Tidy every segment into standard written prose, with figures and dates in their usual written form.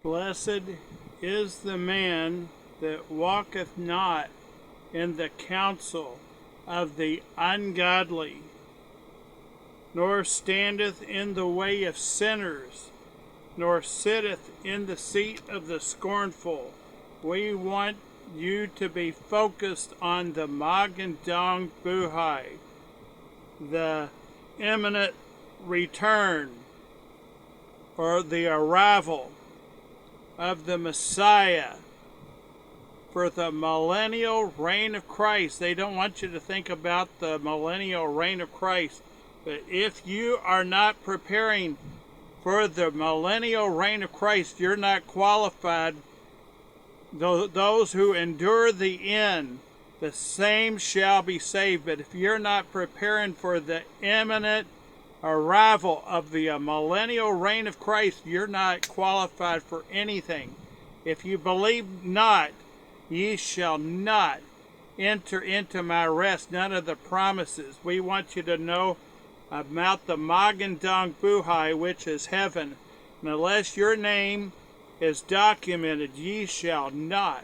Blessed is the man that walketh not in the counsel of the ungodly, nor standeth in the way of sinners, nor sitteth in the seat of the scornful. We want you to be focused on the Magen Dong Buhai, the imminent return or the arrival of the Messiah for the millennial reign of Christ. They don't want you to think about the millennial reign of Christ. But if you are not preparing for the millennial reign of Christ, you're not qualified. Those who endure the end, the same shall be saved. But if you're not preparing for the imminent arrival of the millennial reign of Christ, you're not qualified for anything. If you believe not, ye shall not enter into my rest, none of the promises. We want you to know about the Magen Dong Buhai, which is heaven. And unless your name is documented, ye shall not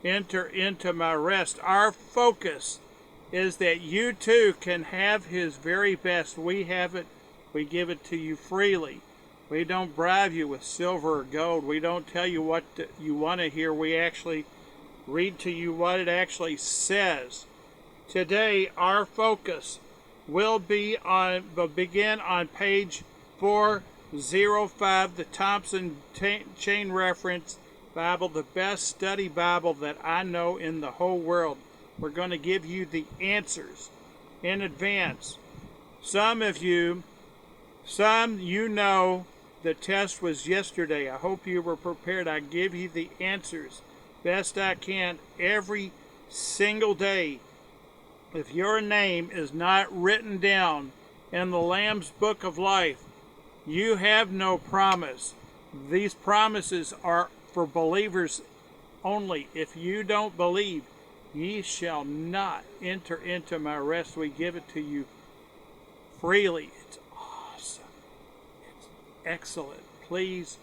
enter into my rest. Our focus is that you too can have his very best. We have it. We give it to you freely. We don't bribe you with silver or gold. We don't tell you what you want to hear. We actually read to you what it actually says. Today, our focus will begin on page 405, the Thompson Chain Reference Bible, the best study Bible that I know in the whole world. We're going to give you the answers in advance. Some you know the test was yesterday. I hope you were prepared. I give you the answers best I can every single day. If your name is not written down in the Lamb's Book of Life, you have no promise. These promises are for believers only. If you don't believe, ye shall not enter into my rest. We give it to you freely. It's awesome. It's excellent. Please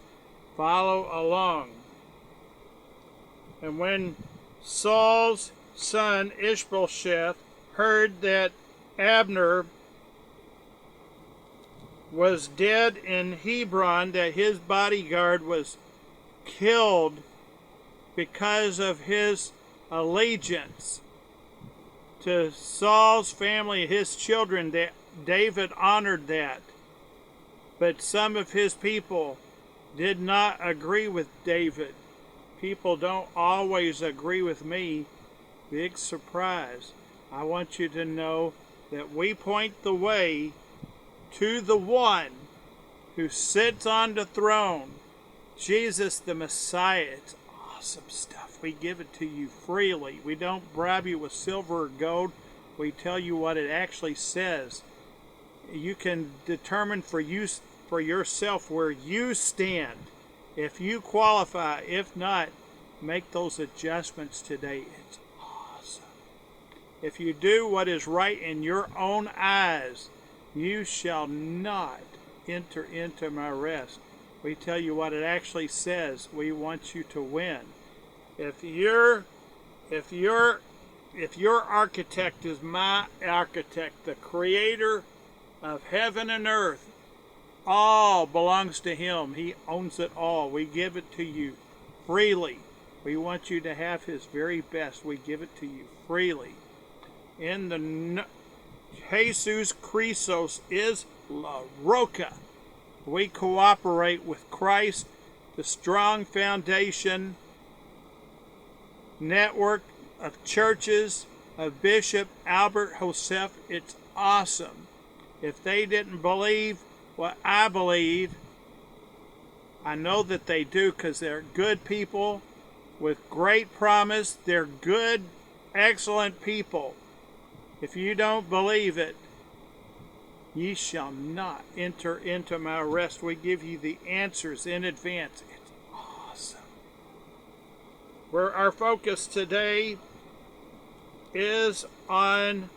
follow along. And when Saul's son Ishbosheth heard that Abner was dead in Hebron, that his bodyguard was killed because of his allegiance to Saul's family, his children, that David honored that. But some of his people did not agree with David. People don't always agree with me. Big surprise. I want you to know that we point the way to the one who sits on the throne, Jesus the Messiah. It's awesome stuff. We give it to you freely. We don't bribe you with silver or gold. We tell you what it actually says. You can determine for yourself where you stand. If you qualify, if not, make those adjustments today. It's awesome. If you do what is right in your own eyes, you shall not enter into my rest. We tell you what it actually says. We want you to win. If your architect is my architect, the creator of heaven and earth, all belongs to him. He owns it all. We give it to you freely. We want you to have his very best. We give it to you freely. In the Jesus Christos is La Roca. We cooperate with Christ, the strong foundation network of churches of Bishop Albert Joseph. It's awesome. If they didn't believe what I believe, I know that they do, because they're good people with great promise. They're good, excellent people. If you don't believe it, ye shall not enter into my rest. We give you the answers in advance. It's awesome. Where our focus today is on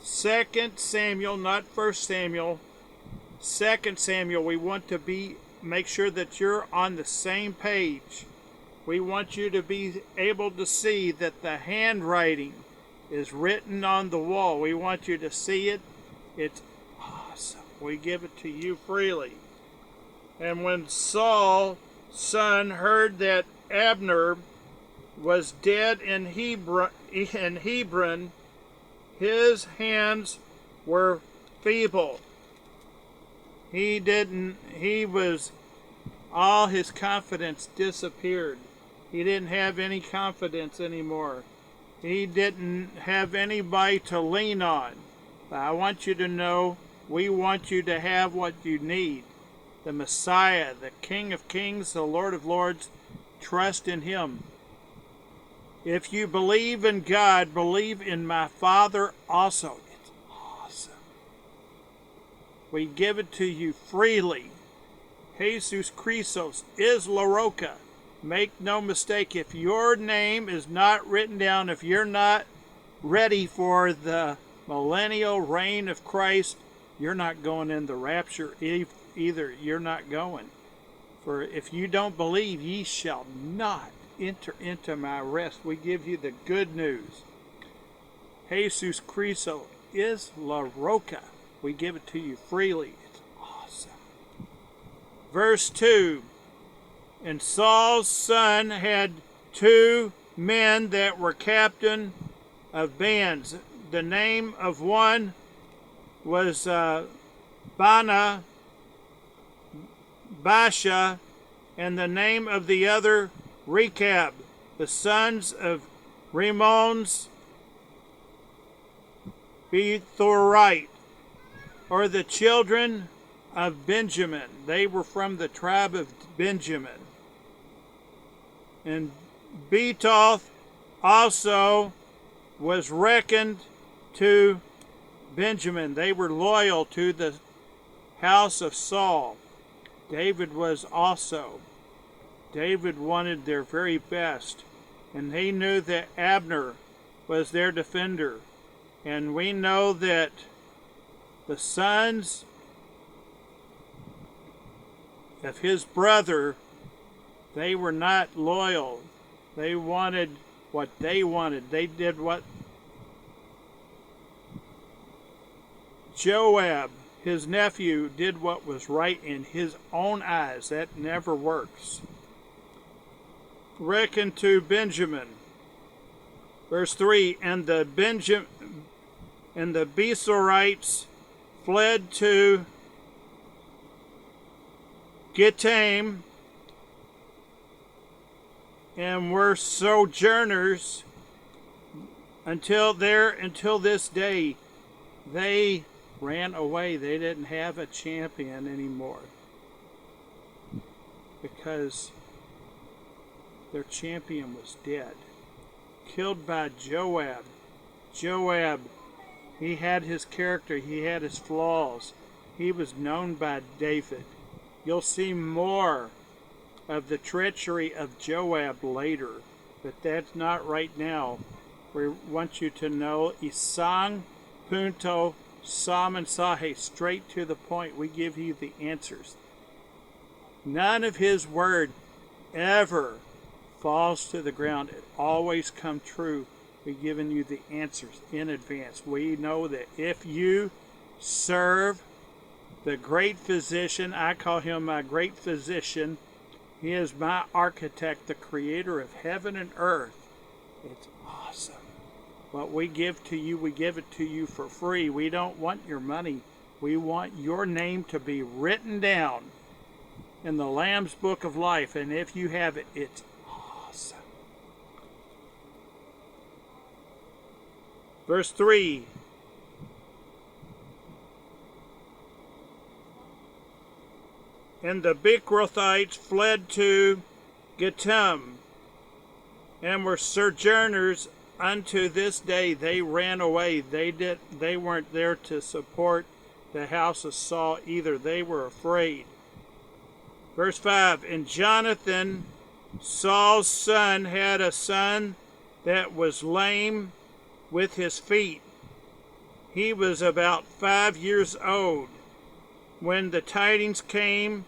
2 Samuel, not 1 Samuel. 2 Samuel. We want to be make sure that you're on the same page. We want you to be able to see that the handwriting is written on the wall. We want you to see it. It's awesome. We give it to you freely. And when Saul's son heard that Abner was dead in Hebron, his hands were feeble. All his confidence disappeared. He didn't have any confidence anymore. He didn't have anybody to lean on. But I want you to know, we want you to have what you need. The Messiah, the King of Kings, the Lord of Lords. Trust in Him. If you believe in God, believe in my Father also. It's awesome. We give it to you freely. Jesus Christos is La Roca. Make no mistake, if your name is not written down, if you're not ready for the millennial reign of Christ, you're not going in the rapture either. You're not going. For if you don't believe, ye shall not enter into my rest. We give you the good news. Jesus Christos is La Roca. We give it to you freely. It's awesome. Verse 2. And Saul's son had 2 men that were captain of bands. The name of one was Baasha, and the name of the other Rechab, the sons of Rimmon Bethorite, or the children of Benjamin. They were from the tribe of Benjamin. And Betoth also was reckoned to Benjamin. They were loyal to the house of Saul. David was also. David wanted their very best, and he knew that Abner was their defender. And we know that the sons of his brother, they were not loyal. They wanted what they wanted. They did what Joab, his nephew, did what was right in his own eyes. That never works. Reckoned to Benjamin. Verse 3, and the Besorites fled to Gittaim and were sojourners until this day. They ran away. They didn't have a champion anymore because their champion was dead, killed by Joab. Joab, he had his character, he had his flaws. He was known by David. You'll see more of the treachery of Joab later, but that's not right now. We want you to know Isang Punto Samansahe, straight to the point. We give you the answers. None of his word ever falls to the ground. It always comes true. We've given you the answers in advance. We know that if you serve the great physician, I call him my great physician, he is my architect, the creator of heaven and earth. It's awesome. What we give to you, we give it to you for free. We don't want your money. We want your name to be written down in the Lamb's Book of Life. And if you have it, it's awesome. Verse 3. And the Becherothites fled to Gittaim and were sojourners unto this day. They ran away. They weren't there to support the house of Saul either. They were afraid. Verse 5. And Jonathan, Saul's son, had a son that was lame with his feet. He was about 5 years old when the tidings came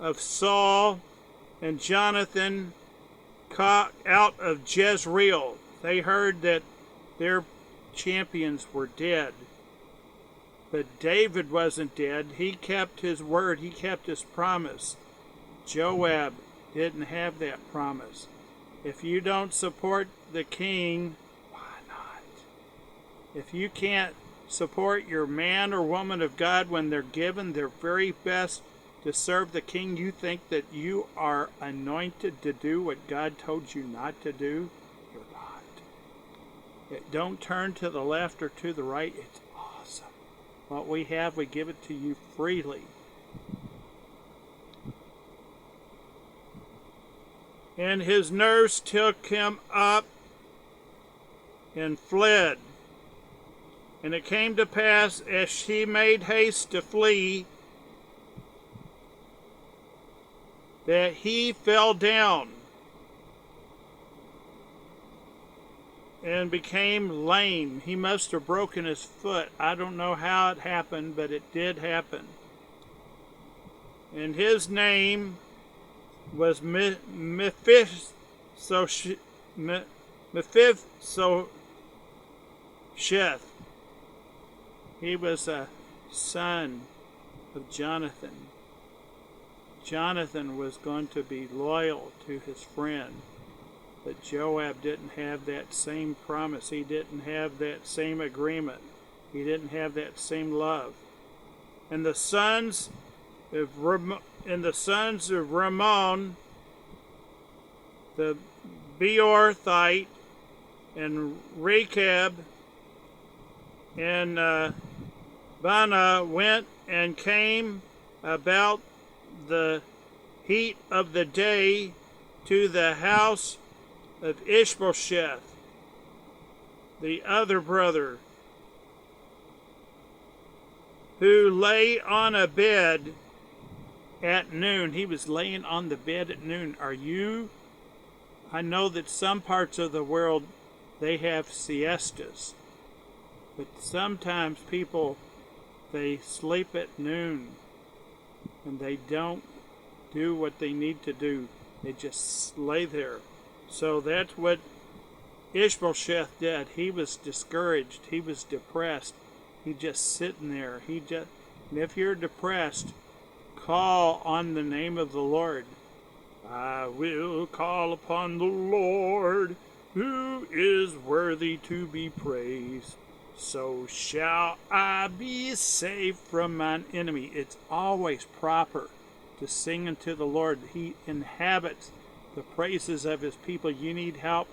of Saul and Jonathan out of Jezreel. They heard that their champions were dead. But David wasn't dead. He kept his word. He kept his promise. Joab didn't have that promise. If you don't support the king, why not? If you can't support your man or woman of God when they're given their very best to serve the king, you think that you are anointed to do what God told you not to do? You're not. Don't turn to the left or to the right. It's awesome. What we have, we give it to you freely. And his nurse took him up and fled. And it came to pass, as she made haste to flee, that he fell down and became lame. He must have broken his foot. I don't know how it happened, but it did happen. And his name was Mephibosheth. He was a son of Jonathan. Jonathan was going to be loyal to his friend, but Joab didn't have that same promise. He didn't have that same agreement. He didn't have that same love. And the sons of Ramon, the Beorthite, and Rechab, and Baanah went and came about the heat of the day to the house of Ishbosheth, the other brother, who lay on a bed at noon. He was laying on the bed at noon. I know that some parts of the world, they have siestas, but sometimes people, they sleep at noon and they don't do what they need to do. They just lay there. So that's what Ishbosheth did. He was discouraged. He was depressed. He just sitting there. And if you're depressed, call on the name of the Lord. I will call upon the Lord, who is worthy to be praised. So shall I be saved from mine enemy. It's always proper to sing unto the Lord. He inhabits the praises of his people. You need help,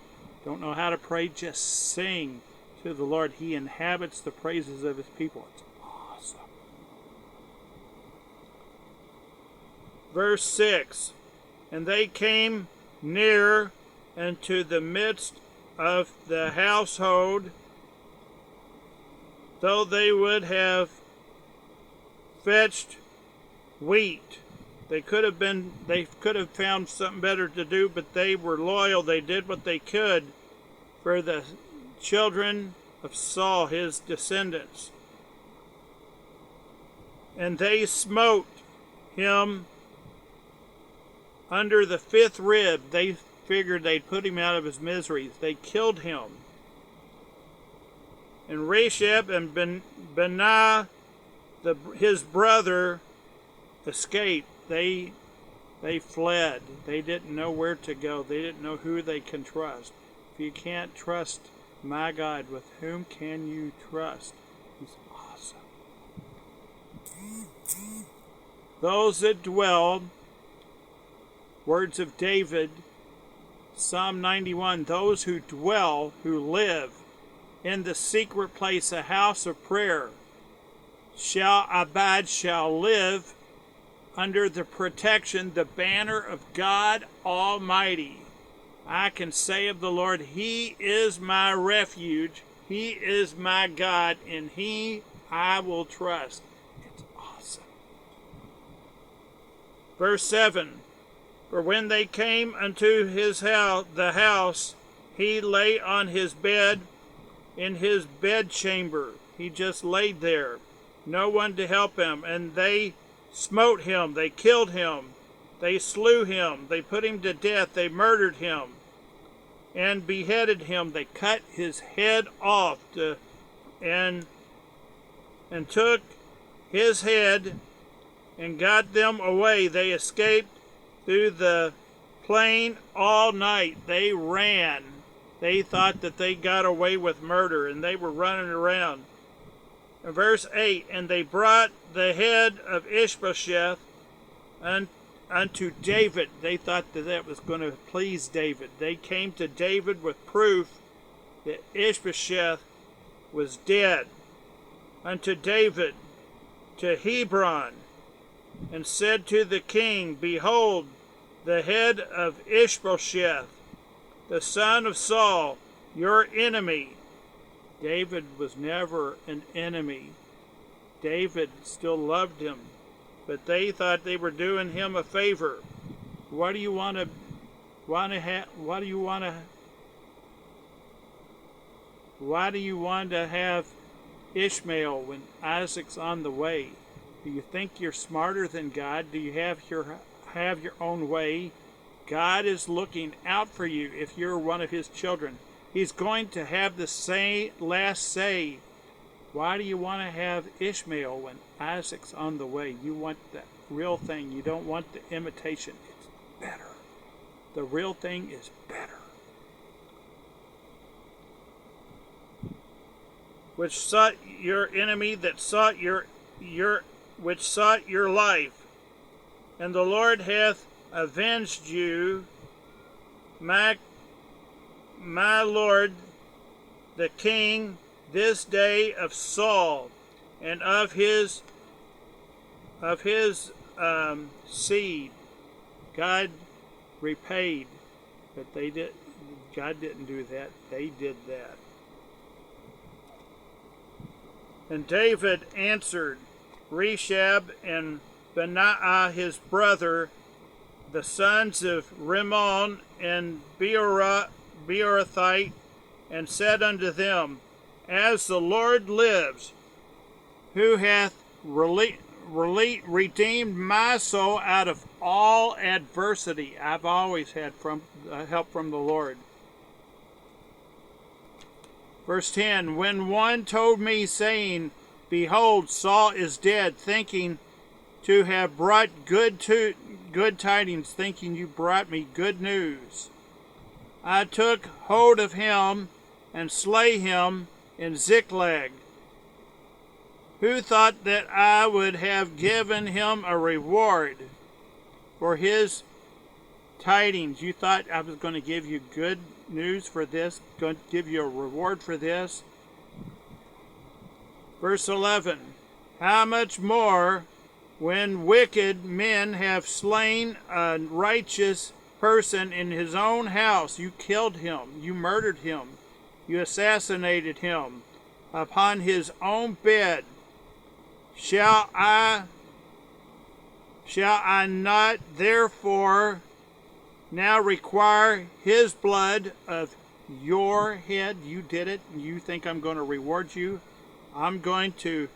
don't know how to pray, just sing to the Lord. He inhabits the praises of his people. It's awesome. Verse 6, and they came near unto the midst of the household, though they would have fetched wheat. They could have found something better to do, but they were loyal. They did what they could for the children of Saul, his descendants. And they smote him under the fifth rib. They figured they'd put him out of his misery. They killed him. And Rechab and Baanah, his brother, escaped. They fled. They didn't know where to go. They didn't know who they can trust. If you can't trust my God, with whom can you trust? He's awesome. Those that dwelled, words of David, Psalm 91, those who dwell, who live in the secret place, a house of prayer, shall abide, shall live under the protection, the banner of God Almighty. I can say of the Lord, He is my refuge, He is my God, in He I will trust. It's awesome. Verse 7, for when they came unto his house, the house, he lay on his bed in his bedchamber. He just laid there. No one to help him. And they smote him. They killed him. They slew him. They put him to death. They murdered him and beheaded him. They cut his head off and took his head and got them away. They escaped through the plain all night. They ran. They thought that they got away with murder, and they were running around. In verse 8, and they brought the head of Ishbosheth unto David. They thought that that was going to please David. They came to David with proof that Ishbosheth was dead. Unto David, to Hebron, and said to the king, behold, the head of Ishbosheth, the son of Saul, your enemy. David was never an enemy. David still loved him, but they thought they were doing him a favor. Why do you want to have Ishmael when Isaac's on the way? Do you think you're smarter than God? Do you have your own way? God is looking out for you if you're one of his children. He's going to have the last say. Why do you want to have Ishmael when Isaac's on the way? You want the real thing. You don't want the imitation. It's better. The real thing is better. Which sought your enemy, that sought which sought your life, and the Lord hath avenged you, my lord the king, this day of Saul and of his seed. God repaid, but God didn't do that. They did that. And David answered Reshab and Benaiah his brother, the sons of Rimmon and Beerothite, and said unto them, as the Lord lives, who hath redeemed my soul out of all adversity. I've always had help from the Lord. Verse 10, when one told me, saying, behold, Saul is dead, thinking to have brought good tidings, thinking you brought me good news, I took hold of him and slay him in Ziklag. Who thought that I would have given him a reward for his tidings? You thought I was going to give you good news for this, going to give you a reward for this? Verse 11, how much more when wicked men have slain a righteous person in his own house? You killed him, you murdered him, you assassinated him upon his own bed. Shall I not therefore now require his blood of your head? You did it, and you think I'm going to reward you? I'm going to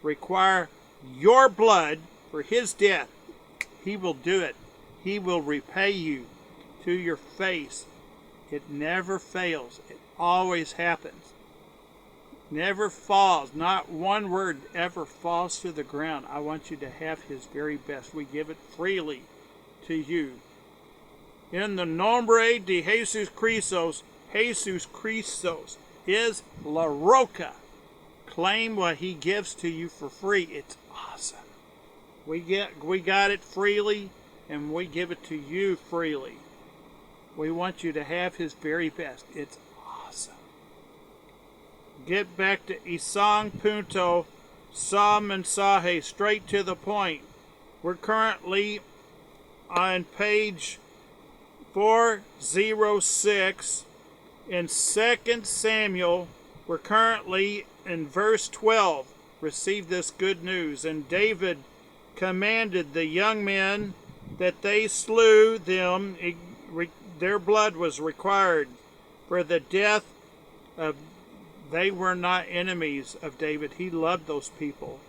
require your blood for his death. He will do it. He will repay you to your face. It never fails. It always happens. Never falls. Not one word ever falls to the ground. I want you to have his very best. We give it freely to you. In the nombre de Jesus Christos is La Roca. Claim what he gives to you for free. It's awesome. We got it freely, and we give it to you freely. We want you to have his very best. It's awesome. Get back to Isang Punto Sa Mensaje, straight to the point. We're currently on page 406 in 2 Samuel. We're currently in verse 12. Receive this good news. And David commanded the young men that they slew them. Their blood was required for the death of. They were not enemies of David. He loved those people.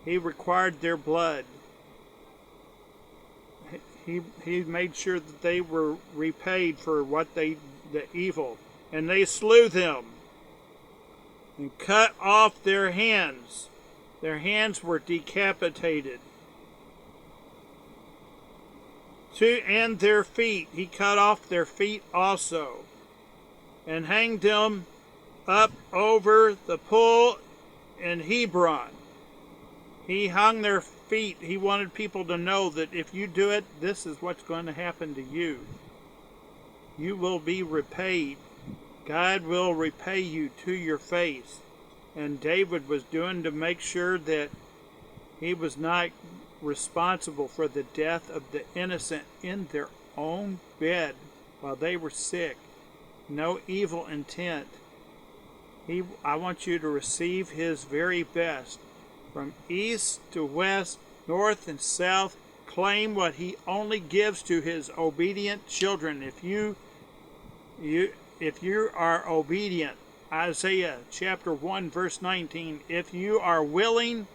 He required their blood. he made sure that they were repaid for the evil. And they slew them and cut off their hands. Their hands were decapitated. And their feet. He cut off their feet also, and hanged them up over the pool in Hebron. He hung their feet. He wanted people to know that if you do it, this is what's going to happen to you. You will be repaid. God will repay you to your face. And David was doing to make sure that he was not responsible for the death of the innocent in their own bed while they were sick. No evil intent. I want you to receive his very best. From east to west, north and south, claim what he only gives to his obedient children. If you are obedient, Isaiah chapter 1 verse 19, if you are willing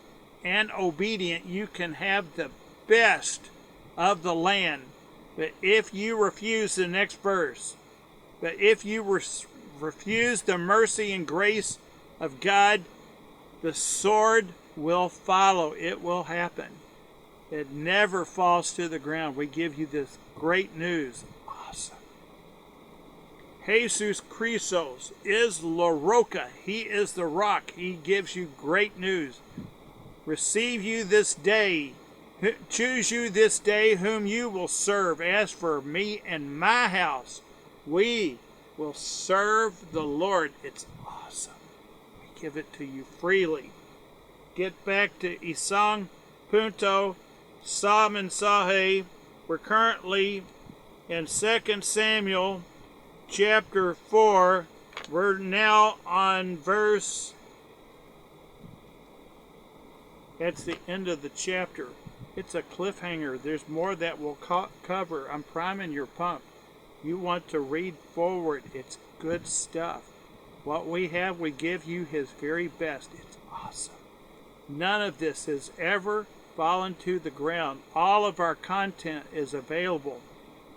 and obedient, you can have the best of the land. But if you refuse, the next verse, but if you refuse the mercy and grace of God, the sword will follow. It will happen. It never falls to the ground. We give you this great news. Awesome. Jesus Christos is La Roca. He is the rock. He gives you great news. Receive you this day. Choose you this day whom you will serve. As for me and my house, we will serve the Lord. It's awesome. We give it to you freely. Get back to Isang Punto Salmon Sahe. We're currently in 2 Samuel chapter 4. We're now on verse... That's the end of the chapter. It's a cliffhanger. There's more that we'll cover. I'm priming your pump. You want to read forward. It's good stuff. What we have, we give you his very best. It's awesome. None of this has ever fallen to the ground. All of our content is available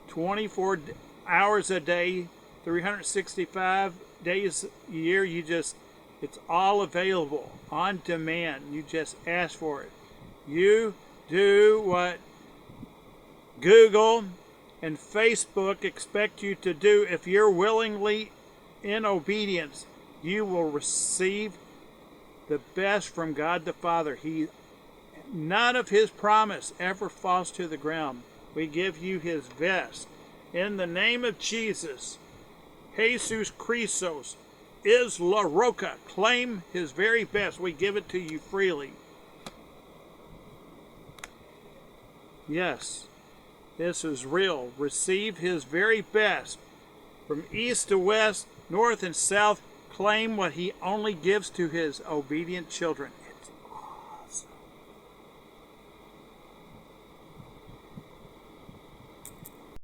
24 hours a day, 365 days a year. It's all available on demand. You just ask for it. You do what Google and Facebook expect you to do. If you're willingly in obedience, you will receive the best from God the Father. None of his promise ever falls to the ground. We give you his best. In the name of Jesus, Jesus Christos is La Roca. Claim his very best. We give it to you freely. Yes, this is real. Receive his very best. From east to west, north and south, claim what he only gives to his obedient children.